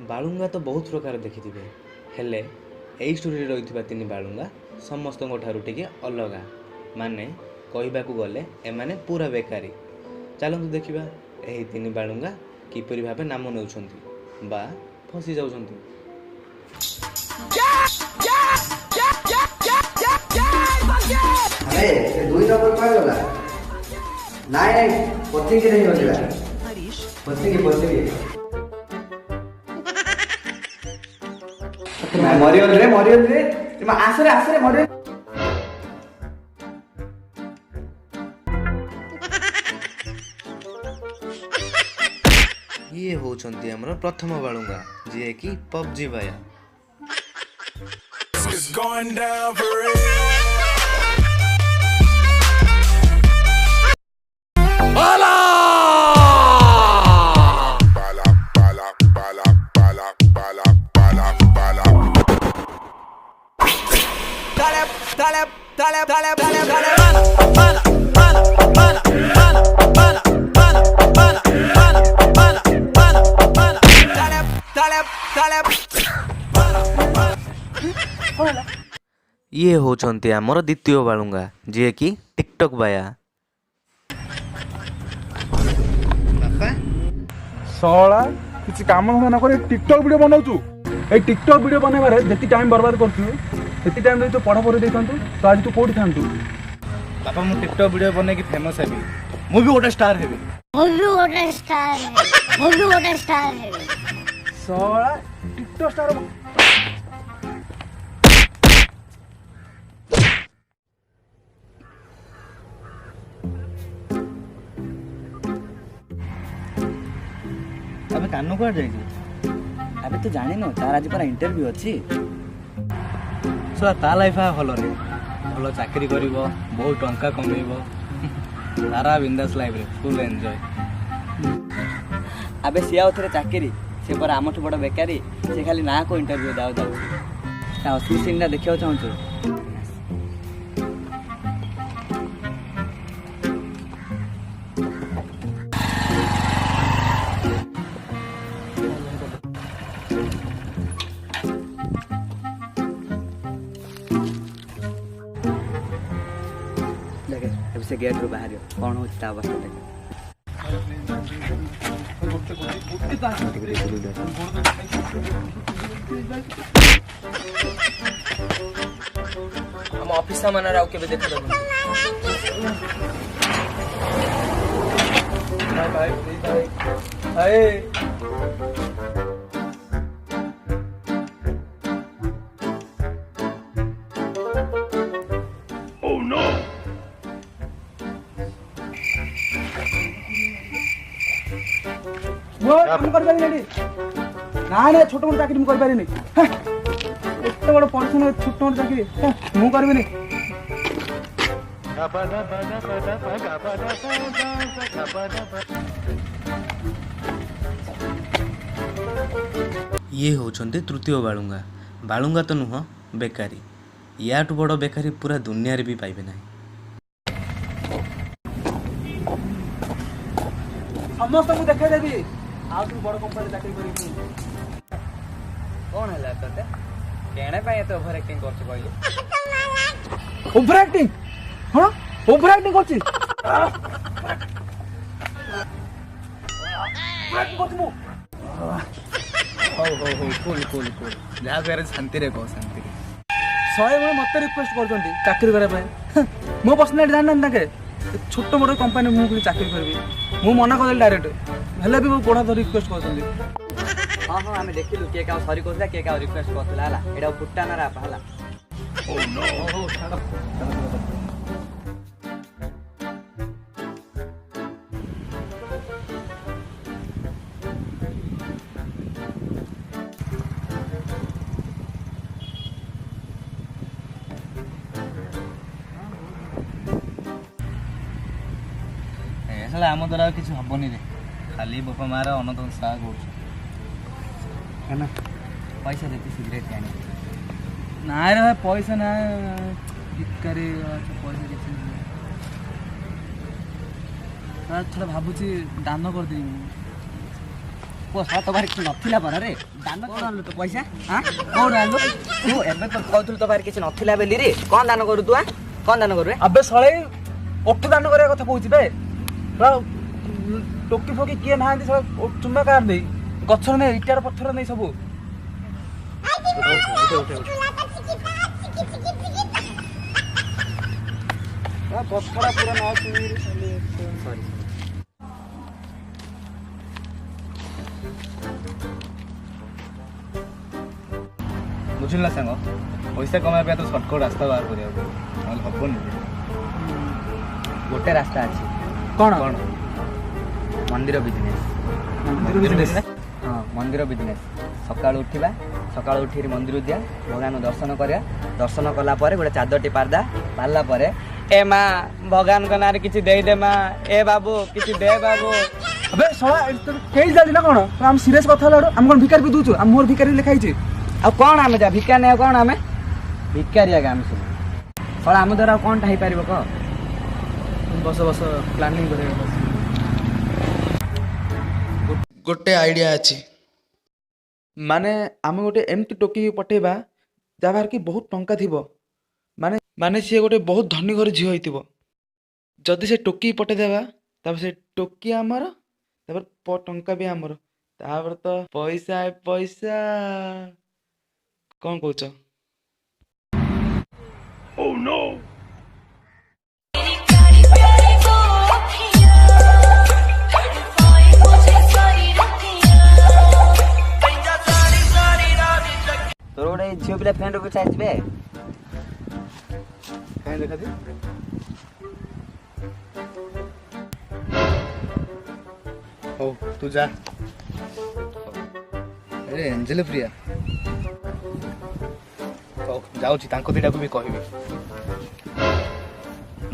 बालुंगा तो बहुत प्रकार देखिथिबे हेले एई स्टोरी रही तीन बालुंगा समस्त टिके अलग माने कहबाकू गले एमाने पूरा बेकारी। चलतु देखा यही तीन बालुंगा किपरि भाबे नाम नेउछंती बा फसी जाउछंती। अरे से 2 नंबर पाइ गला नाइ पत्ती के नहीं होला पत्ती मरियो रे तुम आसरे मरियो। ये होचंती हमर प्रथम बालुंगा जे कि पबजी बाया। ये होचंती हमर द्वितीय बालुंगा जे कि टिकटॉक बाया। सला किसी काम न करे टिकटॉक वीडियो बनाउछु। ए टिकटॉक वीडियो बनाबारे जति टाइम बर्बाद करछु सेति टाइम रे तो पढ़ा पढ़ी देखंतु तो आज तू कोठी थांतु। बापा मु टिकटॉक वीडियो बने की फेमस हेबी मु भी गोटे स्टार हेबी सला टिकटॉक स्टार अबे कानो कर जाई अबे तू जानि न तार आज पर इंटरव्यू अछि सो ता लाइफ आ हलो रे भलो चाकरी करिवो बहुत टंका कमेइबो सारा बिंदास लाइफ रे फुल एन्जॉय। अबे सिया उथरे चाकरी से पर आमठ बड़ बेकारी से खाली ना को इंटरव्यू दाव दाव ता असली सीन ना देखियो चाहू से गेट रो बाहर कौन हो ता अवस्था देख हम ऑफिस माना राव के देख दो भाई हाय काम कर पारी नहीं ना ना छोट मोट चाकरी मु कर पारी नहीं एत बड़ पर्सन छोट मोट चाकरी मु करबे नहीं। ये होचंती तृतीय बालुंगा। बालुंगा तो नुह बेकारी याठू बड़ बेकारी पूरा दुनिया रे भी पाइबे नहीं। समस्त को देखा देबी आ तू बड़ कंपनी चाकरी करी कौन है तते केणे पाए तो ओवर एक्टिंग करछ कहले ओवर एक्टिंग हां ओवर एक्टिंग करछि कूल जा फेरे शांति रे को शांति रे सय मैं मते रिक्वेस्ट करछंती चाकरी करे पाए मो पर्सनल जान ताके छोट मोट कंपनी मु चाकरी करबी मु मना कर डायरेक्ट हेले भी पढ़ा तो रिक्वेस्ट करछंती। हां हां हमें देखिलु के का सॉरी कहला के का रिक्वेस्ट करथला हला एडा फुट्टा ना राप हला ओ नो छाड़ ऐसा आम द्वारा किसी हेनी रे खाली बापा मार अनंत साह कर पैसा देती सिगरेट आनी ना रे भाई पैसा ना भिकारी पैसा किसी थोड़ा भावुची दान करदेवी ପୁଅ ସତ ବାହାରି କିଛି ନଥିଲା ପରରେ ଦାନ କ'ଣ ଆଣିଲୁ ତୋ ପଇସା ହଁ କୋଉଠୁ ଆଣିଲୁ ତୁ ଏବେ ତ କହୁଥିଲୁ ତୋ ପାଖରେ କିଛି ନଥିଲା ବେଲି ରେ କ'ଣ ଦାନ କରୁ ତୁ କ'ଣ ଦାନ କରୁ ଆବେ ଶଳେଇ ଅଠୁ ଦାନ କରିବା କଥା କହୁଛି ବେ ଟୋକି ଫୋକି କିଏ ନାହାନ୍ତି ସବୁ ଚୁମ୍ବା କାର ନେଇ ଗଛର ନେଇ ଇଟାର ପଥର ନେଇ ସବୁ ପଥର ପୁରା ନ ସରି ବୁଝିଲା ସାଙ୍ଗ ପଇସା କମାଇବା ପାଇଁ ତ ସର୍ଟକଟ୍ ରାସ୍ତା ବାହାର କରିବାକୁ ନହେଲେ ହବନି ଗୋଟେ ରାସ୍ତା ଅଛି କ'ଣ ମନ୍ଦିର ବିଜନେସ୍ ହଁ ମନ୍ଦିର ବିଜନେସ୍ ସକାଳୁ ଉଠିବା ସକାଳୁ ଉଠିକି ମନ୍ଦିର ଯିବା ଭଗବାନଙ୍କୁ ଦର୍ଶନ କରିବା ଦର୍ଶନ କଲା ପରେ ଗୋଟେ ଚାଦରଟି ପାରିଲା ପରେ ଏ ମା ଭଗବାନଙ୍କ ନାଁରେ କିଛି ଦେଇଦେ ମା ଏ ବାବୁ କିଛି ଦେ ବାବୁ ଆବେ ଶଳା କେହି ଜାଣି ନା କ'ଣ ଆମେ ସିରିୟସ୍ କଥା ହେଲା ଆମେ କ'ଣ ଭିକାରୀ ବି ଦେଉଛୁ ଆମ ମୋର ଭିକାରୀ ଲେଖା ହେଇଛି ଆଉ କ'ଣ ଆମେ ଯା ଭିକାରୀ ନେବା କ'ଣ ଆମେ ଭିକାରୀ ଆଜ୍ଞା ଆମେ ସବୁ ଶଳା ଆମ ଦ୍ୱାରା ଆଉ କ'ଣଟା ହେଇପାରିବ କହ ବସ ପ୍ଲାନିଂ କରିବା ଗୋଟେ ଆଇଡ଼ିଆ ଅଛି ମାନେ ଆମେ ଗୋଟେ ଏମିତି ଟୋକିକି ପଠେଇବା ଯାହା ପାଖରେ କି ବହୁତ ଟଙ୍କା ଥିବ ମାନେ ସିଏ ଗୋଟେ ବହୁତ ଧନୀ ଘର ଝିଅ ହେଇଥିବ ଯଦି ସେ ଟୋକିକି ପଠେଇଦେବା ତାପରେ ସେ ଟୋକି ଆମର ତାପରେ ଟଙ୍କା ବି ଆମର ତାପରେ ତ ପଇସା କ'ଣ କହୁଛ ତୋର ଗୋଟେ ଝିଅ ପିଲା ଫ୍ରେଣ୍ଡ କୁ ଚାହିଁଯିବେ କାହିଁ ଦେଖାଛି ହଉ ତୁ ଯା ଆରେ ଏଞ୍ଜେଲ ପ୍ରିୟା ହଉ ଯାଉଛି ତାଙ୍କ ଦିଟାକୁ ବି କହିବି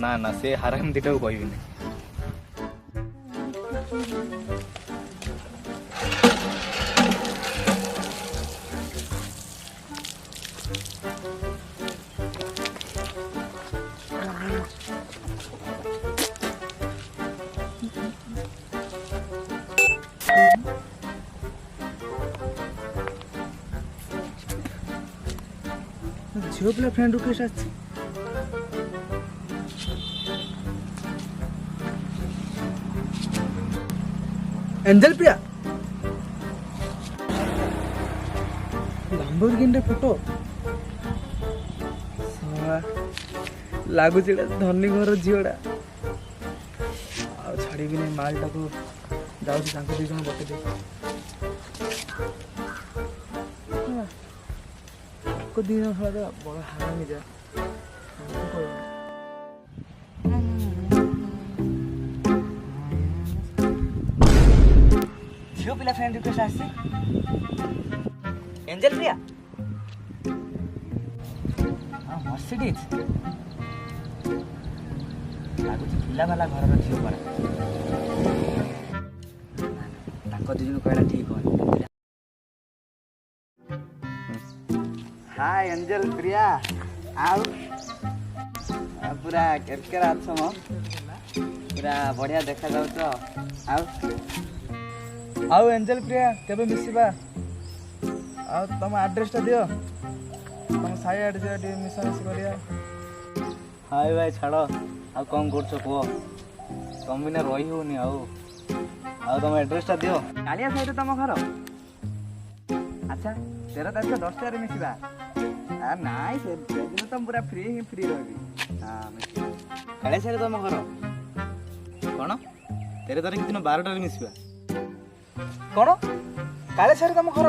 ନା ସେ ହାରାମ ଦିଟାକୁ କହିବିନି ଝିଅ ପିଲା ଫ୍ରେଣ୍ଡ ରିକ୍ୱେଷ୍ଟ ଆସିଛି ଏଞ୍ଜେଲ ପ୍ରିୟା ଲାମ୍ବୋର୍ଗିନିରେ ଫଟୋ ଲାଗୁଛି ଧନୀ ଘର ଝିଅଟା ଆଉ ଛାଡ଼ିବିନି ମାଲଟାକୁ ଯାଉଛି ତାଙ୍କୁ 2 ଜଣ ବତେଇ ଦେଇ को 2 जन खड़ा बड़ा हारामी जा ଝିଅ ପିଲା ଫ୍ରେଣ୍ଡ ରିକ୍ୱେଷ୍ଟ ଆସିଛି ଏଞ୍ଜେଲ ପ୍ରିୟା ମର୍ସିଡିଜ୍ ଲାଗୁଛି ପିଲାବାଲା ଘରର ଝିଅ ପରା ତାଙ୍କ 2 ଜଣ କହିଲା ଠିକ୍ ହବନି हाय एंजल प्रिया आउ पूरा केरकेरा अछ म पूरा बढ़िया देखा जाउ तो आउ एंजल प्रिया केबे मिसिबा आउ तुम एड्रेस ता दियो तुम साई एड जे मिसा मिस करिया हाय भाई छाड़ो आ कौन करछो को तुम बिना रही होनी आउ तुम एड्रेस ता दियो कालिया साइड तुम घर अच्छा 13 तारीख 10 रे मिसिबा नाई से दिन तुम पूरा फ्री रही काले सारे तुम घर कौन 13 तारीख दिन 12 रे मिसिबा कौन काले सारे तुम घर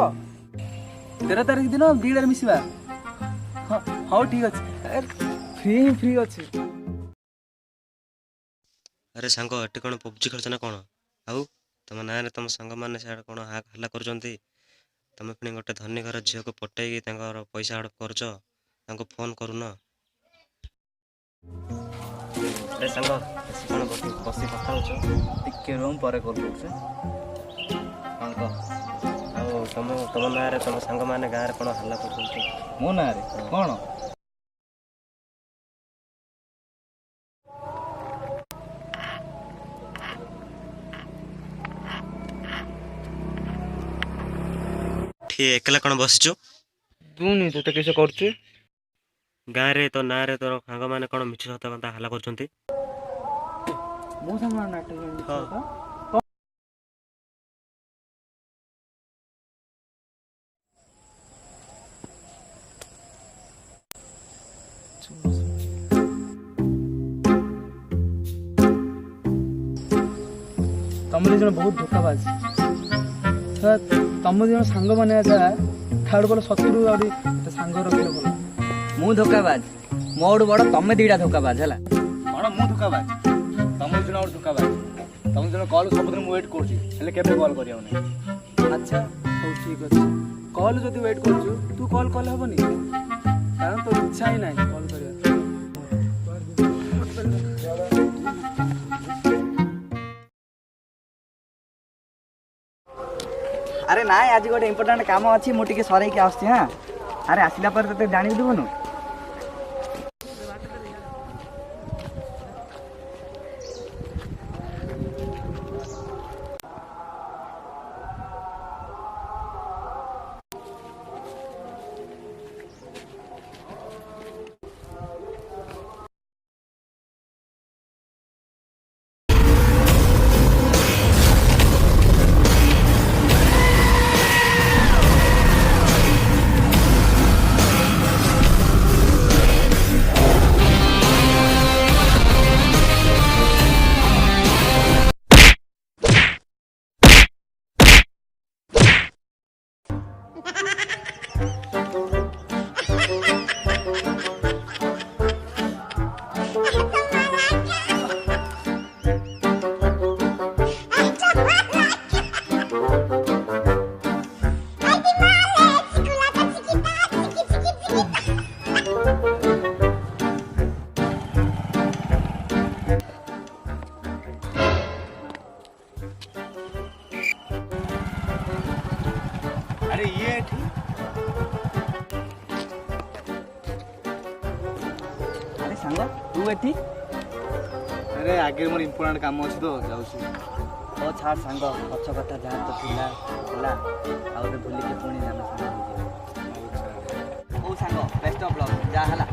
13 तारीख दिन 2 रे मिसिबा हाँ ठीक अच्छे फ्री अच्छे अरे सांग एटे कौन पबजी खेलुच ना कौन आउ तुम ना तुम सांग मैंने सियाड़े कौन हल्ला कर तुम पुणी गोटे धनी घर झील को पटेगी पैसा हड़प कर फोन करून अरे सांग कौन बस कथा टिके रूम पर कॉल कर तुम ना तुम सांग मैंने गाँव में कौन हल्ला कर मो ना कौन ଏଠି ଏକଲା କ'ଣ ବସିଛୁ? ଦୁନି ତତେ କିସ କରୁଛୁ? ଗାଁରେ ତୋ ନାଁରେ ତୋର ସାଙ୍ଗମାନେ କ'ଣ ମିଛ ସତ କଥା ହାଲା କରୁଛନ୍ତି? ମୋ ସାଙ୍ଗ ନାଟକ ତମେ ଦି ଜଣ ବହୁତ ଧୋକାବାଜ। ତମ ଦି ଜଣ ସାଙ୍ଗମାନେ ଥାର୍ଡ ବଲ ଶତ୍ରୁ ଆହୁରି ସାଙ୍ଗ ରଖିଲେ ଭଲ। ମୁଁ ଧୋକାବାଜ, ମୋଠୁ ବଡ଼ ତମେ ଦିଟା ଧୋକାବାଜ ହେଲା। କ'ଣ ମୁଁ ଧୋକାବାଜ? ତମ ଦି ଜଣ ଗୋଟେ ଧୋକାବାଜ। ତମ ଦି ଜଣ କଲ୍ ସବୁଦିନ ମୁଁ ୱେଟ୍ କରୁଛି, ହେଲେ କେବେ କଲ୍ କରିବ ନାହିଁ। ଆଚ୍ଛା ହଉ ଠିକ୍ ଅଛି, କଲ୍ ଯଦି ୱେଟ୍ କରୁଛୁ ତୁ କଲ୍ କଲେ ହବନି, କାରଣ ତୋ ଇଚ୍ଛା ହିଁ ନାହିଁ କଲ୍ କରିବା। ଆରେ ନାଇଁ, ଆଜି ଗୋଟେ ଇମ୍ପୋର୍ଟାଣ୍ଟ କାମ ଅଛି, ମୁଁ ଟିକେ ସରେଇକି ଆସୁଛି। ହଁ, ଆରେ ଆସିଲା ପରେ ତତେ ଜାଣିକି ଦେବୁନୁ। ଆରେ ଇଏ ଏଠି ଆରେ ସାଙ୍ଗ ତୁ ଏଠି? ଆରେ ଆଗରେ ମୋର ଇମ୍ପୋର୍ଟାଣ୍ଟ କାମ ଅଛି ତ, ଯାଉଛି। ଓ ଛାଡ଼ ସାଙ୍ଗ, ପଛ କଥା ଯାହା ତ ଥିଲା ହେଲା, ଆଉ ଗୋଟେ ଭୁଲିକି ପୁଣି ଆମେ ସାଙ୍ଗ ହେଇଯିବା। ହଉ ସାଙ୍ଗ, ବେଷ୍ଟ ଅଫ୍ ଲକ୍, ଯାହା ହେଲା।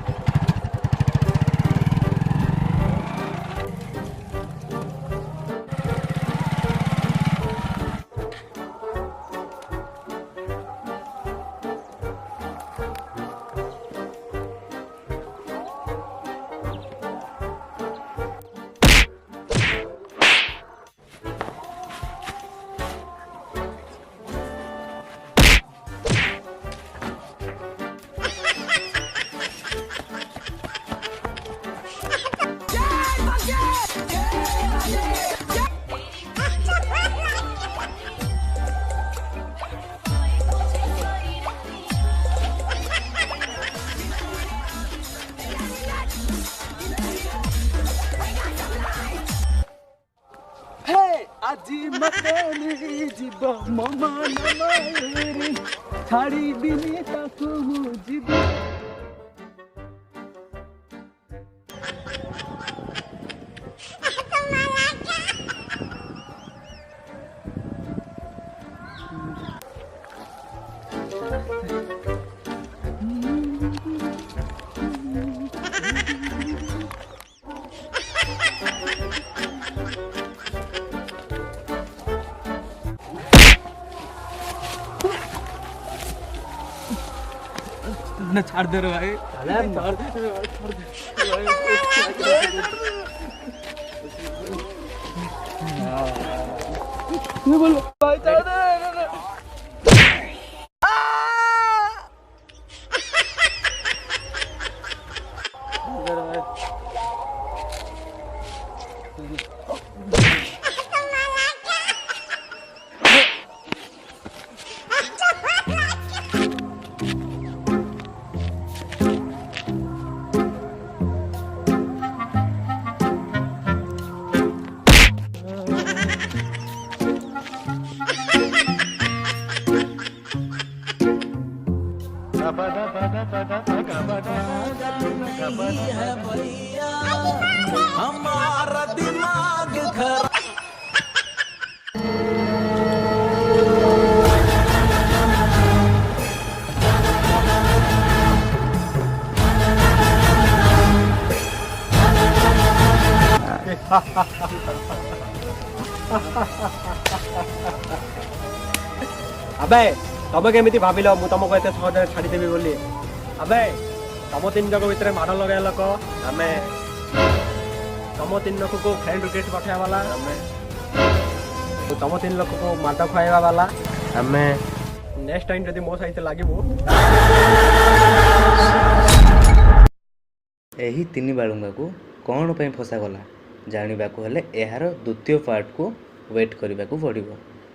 ଆଜି ମତେ ନେଇଯିବ ମୋ ମନ ମାରି, ଛାଡ଼ିବିନି ତାକୁ ମୁଁ ଯିବି। ना छाड़ दे रे भाई, छाड़ दे रे भाई, छाड़ दे मैं बोल भाई, छाड़ दे। अबे तमे केमिति भाविल मु तुमको एते सहज छाड़ीदेवी बोली अबे तुम तीन जग भितर माड़ लगे लोक आम तुम तीन लोक को फ्रेंड रिक्वेस्ट पठाया वाला आम तुम तीन लोक को माड़ खुआवा वाला आम नेक्स्ट टाइम जदि मो सहित लागबो ଏହି ତିନି ବାଳୁଙ୍ଗାକୁ କ'ଣ ପାଇଁ ଫସାଗଲା ଜାଣିବାକୁ ହେଲେ ଏହାର ଦ୍ୱିତୀୟ ପାର୍ଟକୁ ୱେଟ୍ କରିବାକୁ ପଡ଼ିବ।